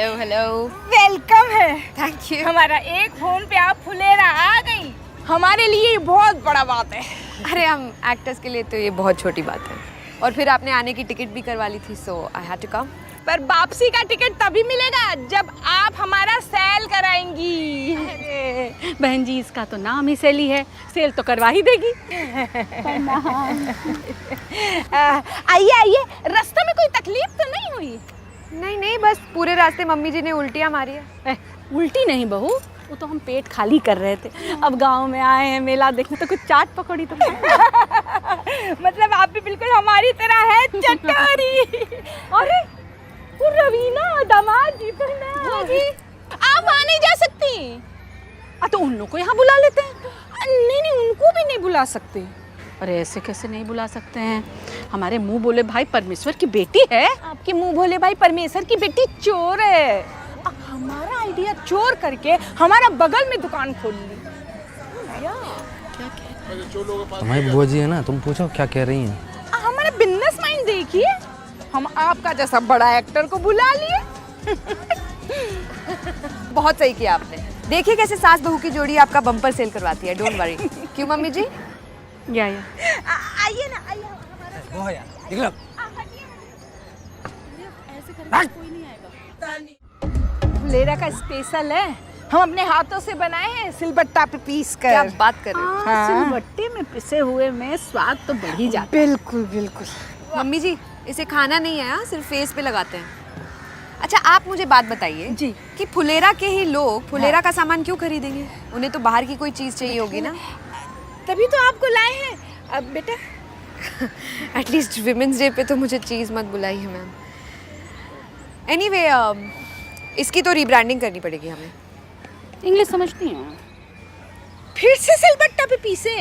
Hello hello. Welcome है। Thank you. हमारा एक फोन पे आप फुलेरा आ गई, हमारे लिए ये बहुत बड़ा बात है। अरे हम एक्टर्स के लिए तो ये बहुत छोटी बात है। और फिर आपने आने की टिकट भी करवा ली थी, सो आई हैड टू कम। पर वापसी का टिकट तभी मिलेगा जब आप हमारा सेल कराएंगी। अरे बहन जी, इसका तो नाम ही सेली है, सेल तो करवा ही देगी। आइए आइए, रास्ते में कोई तकलीफ तो नहीं हुई? नहीं नहीं, बस पूरे रास्ते मम्मी जी ने उल्टियाँ मारी है। उल्टी नहीं बहू, वो तो हम पेट खाली कर रहे थे। अब गांव में आए हैं मेला देखने, तो कुछ चाट पकौड़ी तो मतलब आप भी बिल्कुल हमारी तरह है चटोरी। अरे वो रवीना दामाद जी जी, आप वहाँ नहीं जा सकती। तो उन लोग को यहाँ बुला लेते हैं। नहीं नहीं, उनको भी नहीं बुला सकते। अरे ऐसे कैसे नहीं बुला सकते हैं? हमारे मुंह बोले भाई परमेश्वर की बेटी है। आपके मुंह भोले भाई परमेश्वर की बेटी चोर है। हमारा आइडिया चोर करके हमारा बगल में दुकान खोल ली। तुम्हारी बुआ जी है ना, तुम पूछो क्या कह रही हैं। हमारा बिजनेस माइंड देखिए, हम आपका जैसा बड़ा एक्टर को बुला लिए। बहुत सही किया आपने। देखिए कैसे सास बहू की जोड़ी आपका बम्पर सेल करवाती है। Don't worry. क्यों मम्मी जी? या आइए ना, आइए हमारा। फुलेरा का स्पेशल है, हम अपने हाथों से बनाए हैं सिलबट्टा पे पीस कर। क्या बात कर रहे हो? हाँ। सिलबट्टे में पिसे हुए में स्वाद तो बढ़ ही जाता बिल्कुल बिल्कुल। मम्मी जी, इसे खाना नहीं है, सिर्फ फेस पे लगाते हैं। अच्छा आप मुझे बात बताइए जी, कि फुलेरा के ही लोग फुलेरा का सामान क्यों खरीदेंगे? उन्हें तो बाहर की कोई चीज़ चाहिए होगी ना। तभी तो आपको लाए हैं। अब बेटा एटलीस्ट विमेंस डे पे तो मुझे चीज़ मत बुलाइए मैम। एनीवे, इसकी तो रीब्रांडिंग करनी पड़ेगी हमें। इंग्लिश समझती हैं? फिर से सिलबट्टा पे पीसे?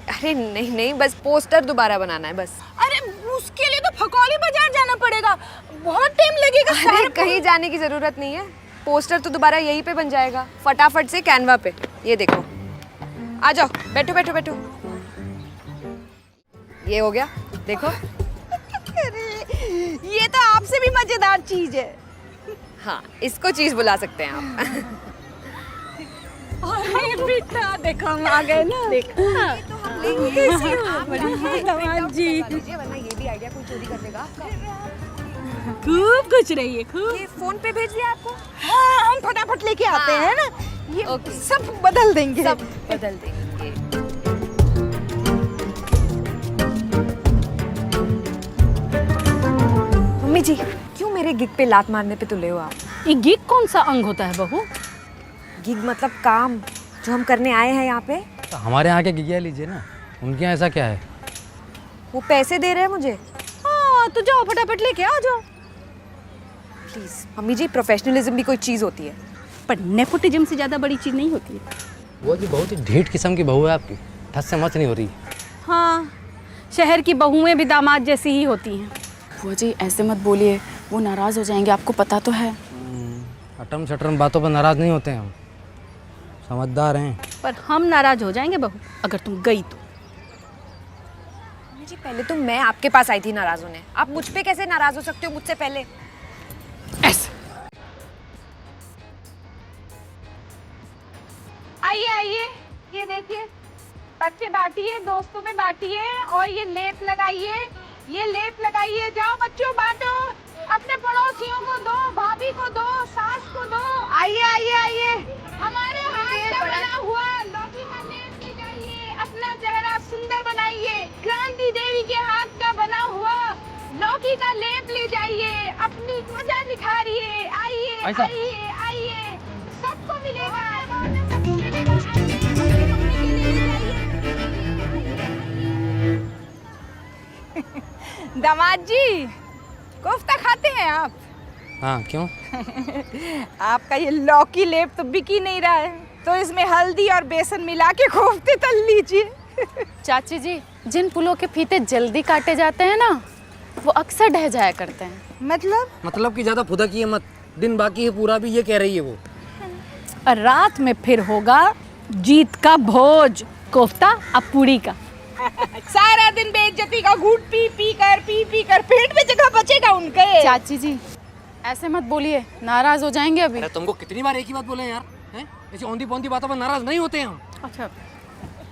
अरे नहीं नहीं, बस पोस्टर दोबारा बनाना है बस। अरे उसके लिए तो फकौली बाजार जाना पड़ेगा, बहुत टाइम लगेगा। अरे कहीं जाने की जरूरत नहीं है, पोस्टर तो दोबारा यहीं पे बन जाएगा, फटाफट से कैनवा पे। ये देखो, आ जाओ, बैठो बैठो बैठो। ये हो गया, देखो। अरे ये तो आपसे भी मजेदार चीज है। हाँ, इसको चीज बुला सकते हैं आप। अरे बेटा देखो हम आ गए ना। दामाद जी वरना ये भी आइडिया कोई चोरी कर लेगा आपका। खूब खुश रहिए, खूब। ये फोन पे भेज दिया आपको? हाँ, हम फटाफट लेके आते हैं ना, ये ओके। सब बदल देंगे। सब बदल देंगे। मम्मी जी, क्यों मेरे गिग पे लात मारने पे तुले हो आप? ये गिग कौन सा अंग होता है बहू? गिग मतलब काम जो हम करने आए हैं यहाँ पे। तो हमारे यहाँ के गिगिया लीजिए ना, उनके यहाँ ऐसा क्या है? वो पैसे दे रहे हैं मुझे। हाँ तो जाओ फटाफट लेके आ जाओ। प्लीज मम्मी जी, प्रोफेशनलिज्म भी कोई चीज़ होती है। पर नेपोटिज्म से ज़्यादा बड़ी चीज़ नहीं होती है। वो जी बहुत ही ढीठ किस्म की बहू है आपकी, ठस से मच नहीं हो रही। हाँ, शहर की बहुएं भी दामाद जैसी ही होती हैं। बुआ जी ऐसे मत बोलिए, वो नाराज़ हो जाएंगे, आपको पता तो है। अटम शटरम बातों पर नाराज़ नहीं होते हैं हम, समझदार हैं। पर हम नाराज हो जाएंगे बहू अगर तुम गई तो। मम्मी जी, पहले तो मैं आपके पास आई थी नाराज होने, आप मुझ पे कैसे नाराज हो सकते हो मुझसे पहले? ऐसे आइए आइए, ये देखिए, बच्चे बांटिए, दोस्तों में बांटिए, और ये लेप लगाइए, ये लेप लगाइए। जाओ बच्चों, बांटो, अपने पड़ोसियों को दो, भाभी को दो, सास को दो। आइए आइए आइए, हमारे हाथ का बना हुआ लौकी का लेप ले जाइए, अपना चेहरा सुंदर बनाइए। क्रांति देवी के हाथ का बना हुआ लौकी का लेप ले जाइए, अपनी त्वचा निखारिए। आइए आइए आइए, सबको मिलेगा। दामाद जी, कोफ्ता खाते हैं आप? हाँ क्यों? आपका ये लौकी लेप तो बिक ही नहीं रहा है, तो इसमें हल्दी और बेसन मिला के कोफ्ते तल लीजिए। चाची जी, जिन पुलों के फीते जल्दी काटे जाते हैं ना, वो अक्सर ढह जाया करते हैं। मतलब कि ज़्यादा फुदकिए मत, दिन बाकी है पूरा भी, ये कह रही है वो। और रात में फिर होगा जीत का भोज, कोफ्ता और पूड़ी का। सारा दिन बेइज्जती का घूट पी पी कर पेट में जगह बचेगा उनके। चाची जी ऐसे मत बोलिए, नाराज हो जाएंगे अभी। अरे तुमको कितनी बार एक ही बात बोले हैं यार, हैं? ऐसी औंधी पौंधी बातों पर नाराज नहीं होते हम। अच्छा,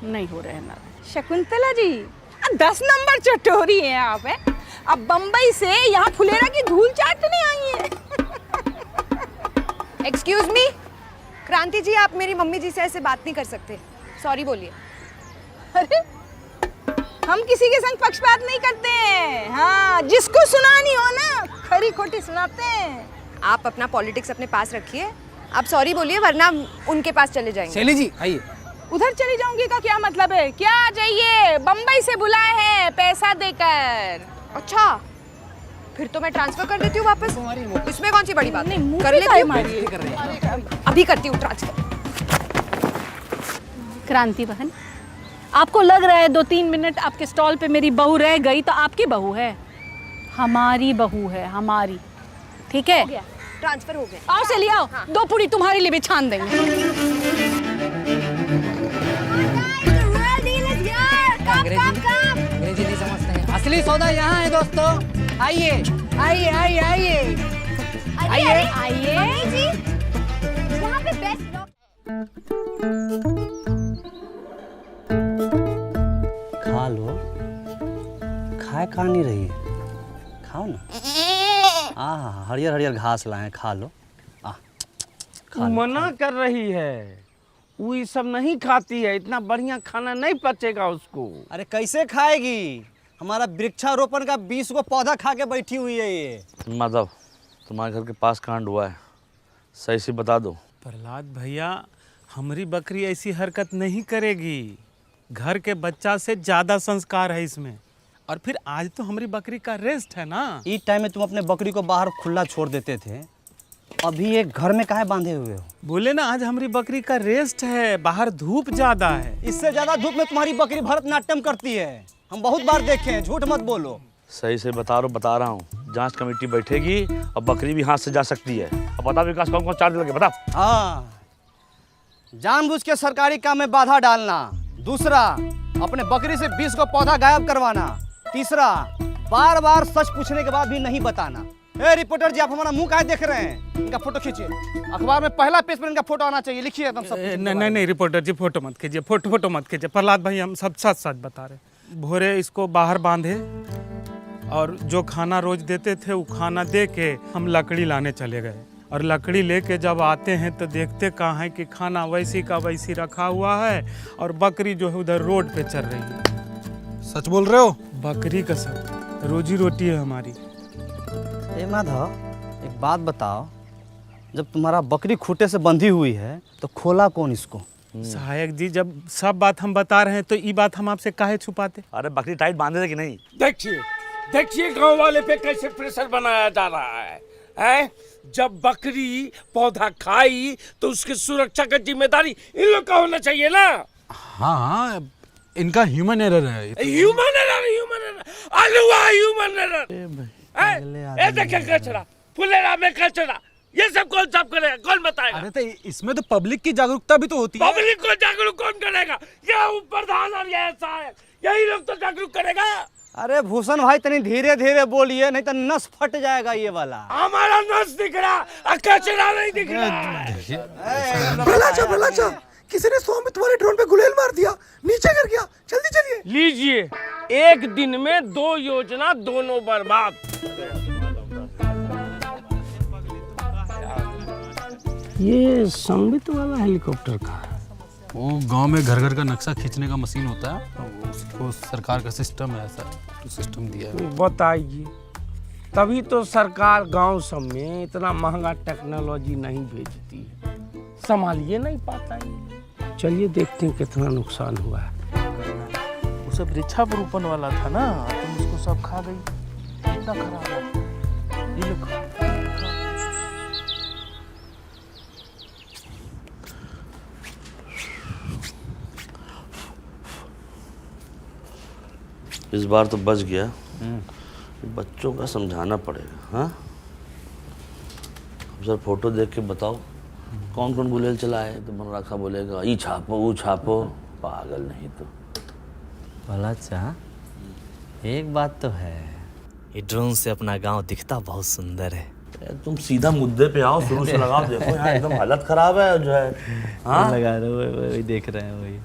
नहीं हो रहे हैं नाराज। शकुंतला जी, 10 नंबर चटोरी हैं आप, हैं? अब बम्बई से यहाँ फुलेरा की धूल चाटने आई हैं। एक्सक्यूज मी, क्रांति जी, आप मेरी मम्मी जी से ऐसे बात नहीं कर सकते। सॉरी बोलिए। अरे, हम किसी के संग पक्षपात नहीं करते हैं। हाँ, जिसको सुनानी हो ना, खरी खोटी सुनाते हैं। आप अपना पॉलिटिक्स अपने पास रखिए, आप सॉरी बोलिए वरना उनके पास चले जाएंगे। शैली जी आइए। उधर चली जाऊंगी का क्या मतलब है? क्या चाहिए? बम्बई से बुलाए हैं पैसा देकर। अच्छा, फिर तो मैं ट्रांसफर कर देती हूँ वापस। इसमें कौन सी बड़ी बात है? मुंह कर पे लेती काहे हूँ, मारी? अभी करती हूँ ट्रांसफर। क्रांति बहन, आपको लग रहा है 2-3 मिनट आपके स्टॉल पे मेरी बहू रह गई तो आपकी बहू है? हमारी बहू है, हमारी। ठीक है, ट्रांसफर हो गया। आओ से ले आओ। हाँ। 2 पूरी तुम्हारे लिए भी छान देंगे। अंग्रेजी नहीं समझते हैं। असली सौदा यहाँ है दोस्तों। आइए आइए आइए आइए आइए आइए। यहाँ पे बेस्ट खा लो। खाए खा नहीं रही है, खाओ ना। हरियर हरियर घास लाए, खा लो। तू मना कर रही है, वो ये सब नहीं खाती है, इतना बढ़िया खाना नहीं पचेगा उसको। अरे कैसे खाएगी? हमारा वृक्षारोपण का 20 को पौधा खा के बैठी हुई है ये। माधव, तुम्हारे घर के पास कांड हुआ है, सही से बता दो। प्रहलाद भैया, हमारी बकरी ऐसी हरकत नहीं करेगी। घर के बच्चा से ज्यादा संस्कार है इसमें। और फिर आज तो हमारी बकरी का रेस्ट है ना। इस टाइम में तुम अपने बकरी को बाहर खुला छोड़ देते थे, अभी ये घर में काहे बांधे हुए हो? बोले ना, आज हमारी बकरी का रेस्ट है, बाहर धूप ज्यादा है। इससे ज्यादा धूप में तुम्हारी बकरी भरतनाट्यम करती है, हम बहुत बार देखे हैं, झूठ मत बोलो। सही से बता रहा हूँ। जांच कमेटी बैठेगी और बकरी भी हाथ से जा सकती है। अब बता विकास, कौन कौन चार्ज लगे बता। हाँ, जानबूझ के सरकारी काम में बाधा डालना। दूसरा, अपने बकरी से 20 को पौधा गायब करवाना। तीसरा, बार बार सच पूछने के बाद भी नहीं बताना। ए रिपोर्टर जी, आप हमारा मुंह काहे देख रहे हैं? इनका फोटो खींचिए, अखबार में पहला पेज पर इनका फोटो आना चाहिए। लिखिए एकदम सब। नहीं रिपोर्टर जी, फोटो मत कीजिए, फोटो मत कीजिए। प्रहलाद भाई, हम सब सच सच बता रहे। भोरे इसको बाहर बांधे और जो खाना रोज देते थे वो खाना दे के हम लकड़ी लाने चले गए। और लकड़ी लेके जब आते हैं तो देखते कहाँ है कि खाना वैसी का वैसी रखा हुआ है और बकरी जो है उधर रोड पे चल रही है। सच बोल रहे हो? बकरी कसम, रोजी रोटी है हमारी। ए माधव, एक बात बताओ, जब तुम्हारा बकरी खूंटे से बंधी हुई है तो खोला कौन इसको? सहायक जी, जब सब बात हम बता रहे हैं तो ये बात हम आपसे काहे छुपाते? अरे बकरी टाइट बांधे थे कि नहीं? देखिए गांव वाले पे कैसे प्रेशर बनाया जा रहा है? जब बकरी पौधा खाई तो उसकी सुरक्षा का जिम्मेदारी इन लोग का होना चाहिए ना। हाँ, इनका ह्यूमन एरर है। Human error. देखिए कचरा, फुलेरा में कचरा, ये सब कौन साफ करेगा? कौन बताएगा? अरे तो इसमें तो पब्लिक की जागरूकता भी तो होती है। पब्लिक को जागरूक कौन करेगा? ये प्रधान और ये सहायक, यही लोग तो जागरूक करेगा। अरे भूषण भाई, तनी धीरे धीरे बोलिए, नहीं तो नस फट जाएगा ये वाला। हमारा नस दिख रहा, कचरा नहीं दिख रहा। प्रहलाद, किसी ने 100 में तुम्हारे ड्रोन पे गुलेल मार दिया, नीचे गिर गया, जल्दी चलिए। लीजिए, एक दिन में 2 योजना, दोनों बर्बाद। ये संबित वाला हेलीकॉप्टर का है। वो गांव में घर घर का नक्शा खींचने का मशीन होता है, उसको सरकार का सिस्टम है, ऐसा तो सिस्टम दिया है। बताइए, तभी तो सरकार गांव सब में इतना महंगा टेक्नोलॉजी नहीं भेजती है, संभालिए नहीं पाता है। चलिए देखते हैं कितना नुकसान हुआ है। वो सब वृक्षारोपण वाला था ना, तुम उसको सब खा गई, कितना खराब है। ये लो। इस बार तो बच गया। बच्चों का समझाना पड़ेगा। हाँ, सर फोटो देख के बताओ कौन कौन गुलेल चला है, तो मन रखा बोलेगा ई छापो वो छापो, पागल नहीं तो। भला चाह, एक बात तो है, ये ड्रोन से अपना गांव दिखता बहुत सुंदर है। तुम सीधा मुद्दे पे आओ, शुरू से लगाओ। देखो यहाँ एकदम हालत खराब है जो है। हाँ लगा रहे हो, वही देख रहे हैं वही।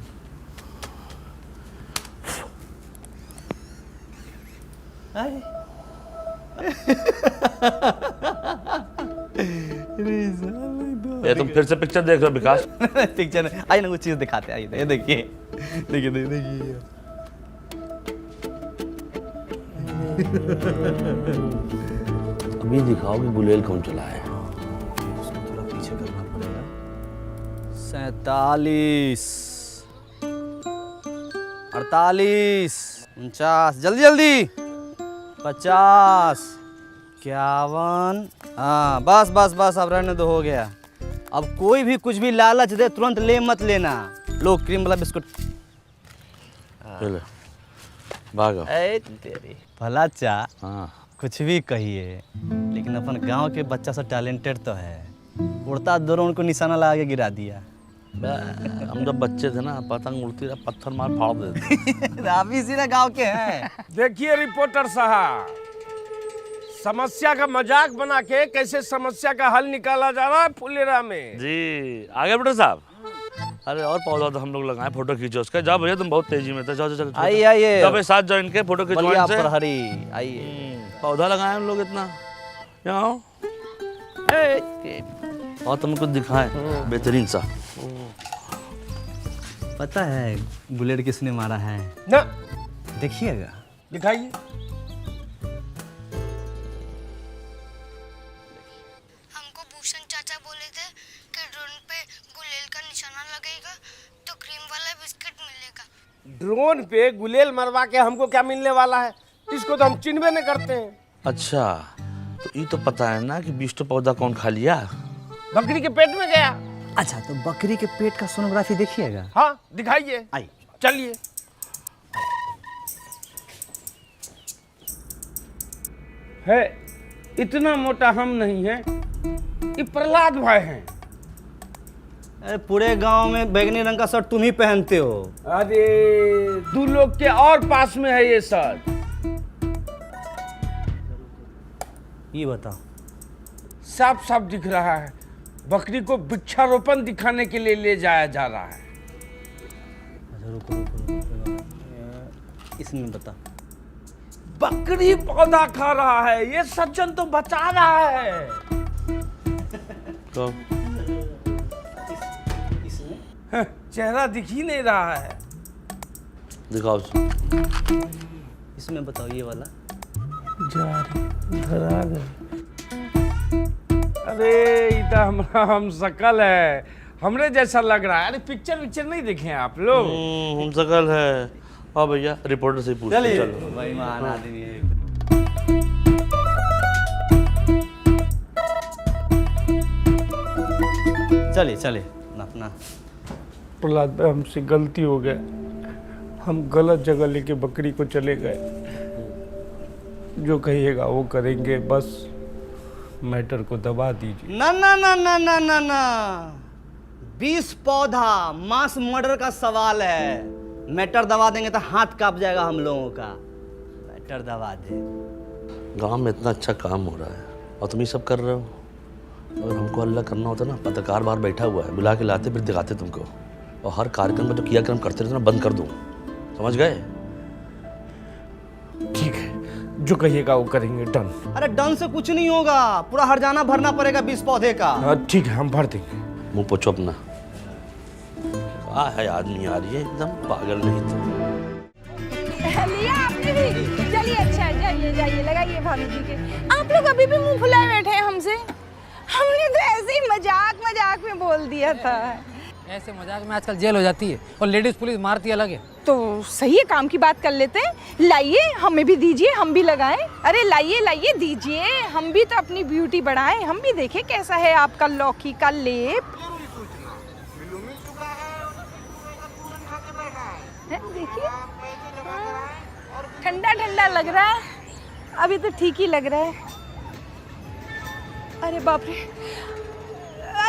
ये तुम फिर से पिक्चर देख रहे हो विकास? पिक्चर आइए ना, कुछ चीज दिखाते हैं। आइए ये देखिए, देखिए देखिए। अभी दिखाओ कि गुलेल कौन चला है। थोड़ा पीछे करना पड़ेगा। 47 48 49, जल्दी जल्दी। 50 51। हाँ बस बस बस, अब रहने दो, हो गया। अब कोई भी कुछ भी लालच दे तुरंत ले मत लेना। लो क्रीम वाला बिस्कुट। चलो भागो। तेरी भला चा, हाँ कुछ भी कहिए, लेकिन अपन गांव के बच्चा सब टैलेंटेड तो है। उड़ता ड्रोन को निशाना लगा के गिरा दिया। हम जब बच्चे थे ना, पतंग उड़ती रहा, पत्थर मार फाड़ देते। आप इसी ना गांव के हैं। देखिए रिपोर्टर साहब, समस्या का मजाक बना के कैसे समस्या का हल निकाला जा रहा है फुलेरा में। जी आगे बेटा साहब। अरे और पौधा तो हम लोग लगाए, फोटो खींचो उसका। जाओ भैया, तुम बहुत तेजी में थे। जाओ जाओ आइए आइए, जाओ साथ ज्वाइन के फोटो खिंचवाने से। हरी आइए। पौधा लगाए हम लोग इतना। यहाँ आओ और तुम कुछ दिखाए बेहतरीन सा। पता है बुलेट किसने मारा है? ना देखिएगा, दिखाइए। हमको भूषण चाचा बोले थे कि ड्रोन पे गुलेल का निशाना लगेगा तो क्रीम वाला बिस्किट मिलेगा। ड्रोन पे गुलेल मरवा के हमको क्या मिलने वाला है? इसको तो हम चिन्हबे नहीं करते हैं। अच्छा, तो ये तो पता है ना कि 20 पौधा कौन खा लिया? बकरी के पेट में गया। अच्छा, तो बकरी के पेट का सोनोग्राफी देखिएगा। हाँ दिखाइए। आइए चलिए। है इतना मोटा हम नहीं है, ये प्रहलाद भाई हैं। अरे पूरे गांव में बैगनी रंग का शर्ट तुम ही पहनते हो। अरे 2 लोग के और पास में है ये शर्ट। ये बताओ। साफ साफ दिख रहा है, बकरी को वृक्षारोपण दिखाने के लिए ले जाया जा रहा है। अच्छा रुको रुको रुको, इसमें बता। बकरी पौधा खा रहा है, ये सज्जन तो बचा रहा है। तो हाँ, चेहरा दिख ही नहीं रहा है। दिखाओ। इसमें बताओ, ये वाला। जा रही धरा गई। अरे इतना हमारा हम शकल है, हमरे जैसा लग रहा है। अरे पिक्चर नहीं देखे हैं आप लोग? हम शकल है। हाँ भैया, रिपोर्टर से पूछ लो। चलो भाई, महान आदमी है। चलिए चलिए अपना। प्रहलाद भाई, हमसे गलती हो गया, हम गलत जगह लेके बकरी को चले गए। जो कहिएगा वो करेंगे, बस मैटर को दबा दीजिए। ना ना ना ना ना ना ना, 20 पौधा मास मर्डर का सवाल है। मैटर दबा देंगे तो हाथ कांप जाएगा हम लोगों का। मैटर दबा दे। गांव में इतना अच्छा काम हो रहा है और तुम ये सब कर रहे हो। अगर हमको अल्लाह करना होता ना, पत्रकार बाहर बैठा हुआ है, बुला के लाते फिर दिखाते तुमको। और हर कार्यक्रम में जो क्रियाक्रम करते रहते ना, बंद कर दूँ। समझ गए? ठीक है, जो कहिएगा वो करेंगे। डन। अरे डन से कुछ नहीं होगा, पूरा हर्जाना भरना पड़ेगा 20 पौधे का। ठीक है, हम भर देंगे। मुंह पोछो अपना। क्या है आदमी यार, ये एकदम पागल नहीं तो। लिया आपने भी? चलिए अच्छा है, जाइए जाइए, लगाइए भाभी जी के। आप लोग अभी भी मुंह फुलाए बैठे हैं हमसे? हमने तो ऐसे ही मजाक में बोल दिया था। ऐसे मजाक में आजकल जेल हो जाती है और लेडीज पुलिस मारती अलग है। तो सही है, काम की बात कर लेते हैं। लाइए, हमें भी दीजिए, हम भी लगाएं। अरे लाइए लाइए, दीजिए, हम भी तो अपनी ब्यूटी बढ़ाएं। हम भी देखें कैसा है आपका लौकी का लेप। देखिए, ठंडा ठंडा लग रहा है, अभी तो ठीक ही लग रहा है। अरे बाप रे,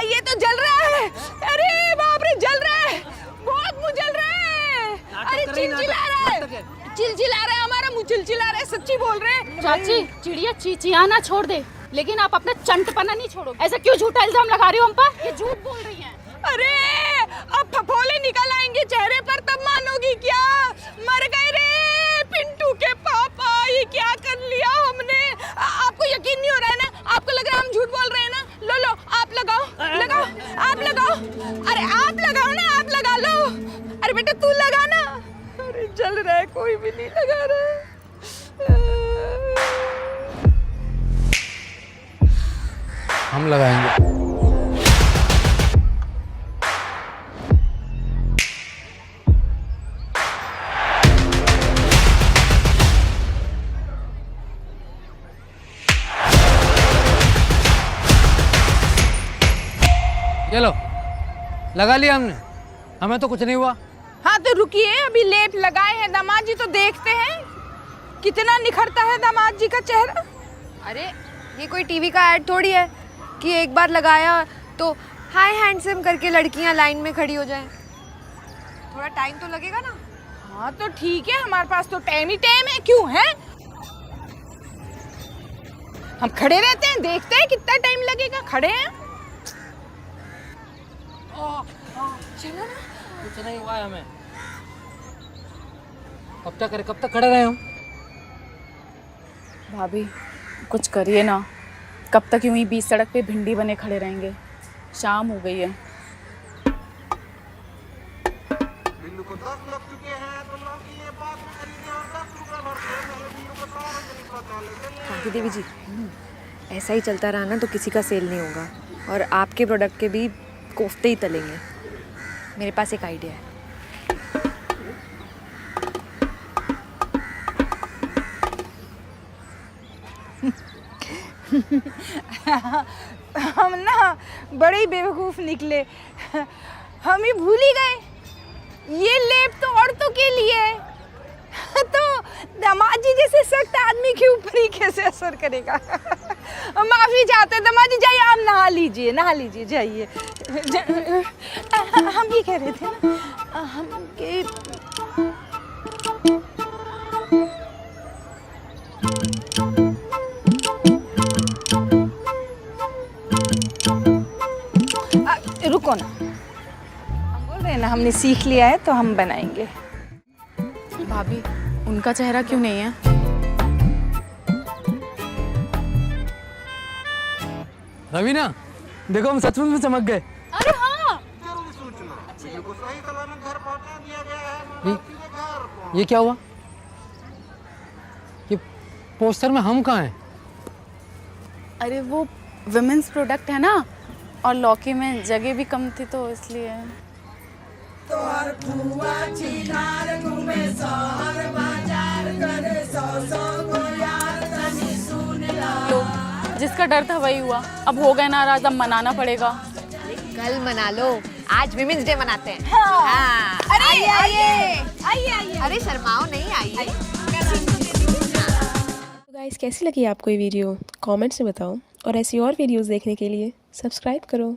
ये तो जल रहा है। अरे बाप रे, जल रहा है, बहुत मुंह जल रहा है। अरे चिलचिला रहा है, चिलचिला रहा है, हमारा मुंह चिलचिला रहा है। सच्ची बोल रहे हैं चाची, चिड़िया चिचियाना छोड़ दे। लेकिन आप अपना चंटपना नहीं छोड़ोगे। ऐसा क्यों झूठा इल्जाम लगा रही हो हम पर? ये झूठ बोल रही हैं। अरे अब फफोले निकल आएंगे चेहरे पर तब मानोगी क्या? मर गए रे पिंटू के पापा, ये क्या कर लिया हमने? आपको यकीन नहीं हो रहा है ना? आपको लग रहा है हम झूठ बोल रहे हैं ना? लो लो आप लगाओ, लगाओ, आप लगाओ। अरे आप लगाओ ना, आप लगा लो। अरे बेटा तू लगा ना। अरे जल रहा है, कोई भी नहीं लगा रहा है। हम लगाएंगे। ये लो, लगा लिया हमने, हमें तो कुछ नहीं हुआ। हाँ तो रुकिए, अभी लेप लगाए हैं दामाद जी तो देखते हैं कितना निखरता है दामाद जी का चेहरा। अरे ये कोई टीवी का ऐड थोड़ी है कि एक बार लगाया तो हाय हैंडसम करके लड़कियां लाइन में खड़ी हो जाएं। थोड़ा टाइम तो लगेगा ना। हाँ तो ठीक है, हमारे पास तो टाइम ही टाइम है, क्यों है? हम खड़े रहते हैं, देखते हैं कितना टाइम लगेगा। खड़े हैं। चलो ना। कुछ नहीं हुआ है हमें। कब तक करें, कब तक खड़े रहे हम? भाभी कुछ करिए ना, कब तक यूं ही बीच सड़क पे भिंडी बने खड़े रहेंगे? शाम हो गई है। कांति देवी जी, ऐसा ही चलता रहा ना तो किसी का सेल नहीं होगा और आपके प्रोडक्ट के भी कोफ्ते ही तलेंगे। मेरे पास एक आइडिया है। हम ना बड़े ही बेवकूफ निकले, हम ही भूल ही गए ये लेप तो औरतों के लिए है। तो दामाद जी जैसे सख्त आदमी के ऊपर ही कैसे असर करेगा? माफी चाहते हैं दामाद जी, जाइए आप नहा लीजिए, नहा लीजिए जाइए। हम ये कह रहे थे ना, हम के रुको ना, हम बोल रहे हैं ना हमने सीख लिया है तो हम बनाएंगे। भाभी उनका चेहरा क्यों नहीं है? रवीना देखो, हम सचमुच में चमक गए। अरे हाँ, ये क्या हुआ? ये पोस्टर में हम कहाँ हैं? अरे वो विमेंस प्रोडक्ट है ना, और लौकी में जगह भी कम थी तो इसलिए। लो, जिसका डर था वही हुआ। अब हो गए नाराज, अब मनाना पड़ेगा। कल मना लो, आज विमेंस डे मनाते हैं। हाँ। अरे आइए आइए आइए, अरे शर्माओ नहीं, आइए। तो गाइस कैसी लगी आपको ये वीडियो? कमेंट्स में बताओ और ऐसी और वीडियोस देखने के लिए सब्सक्राइब करो।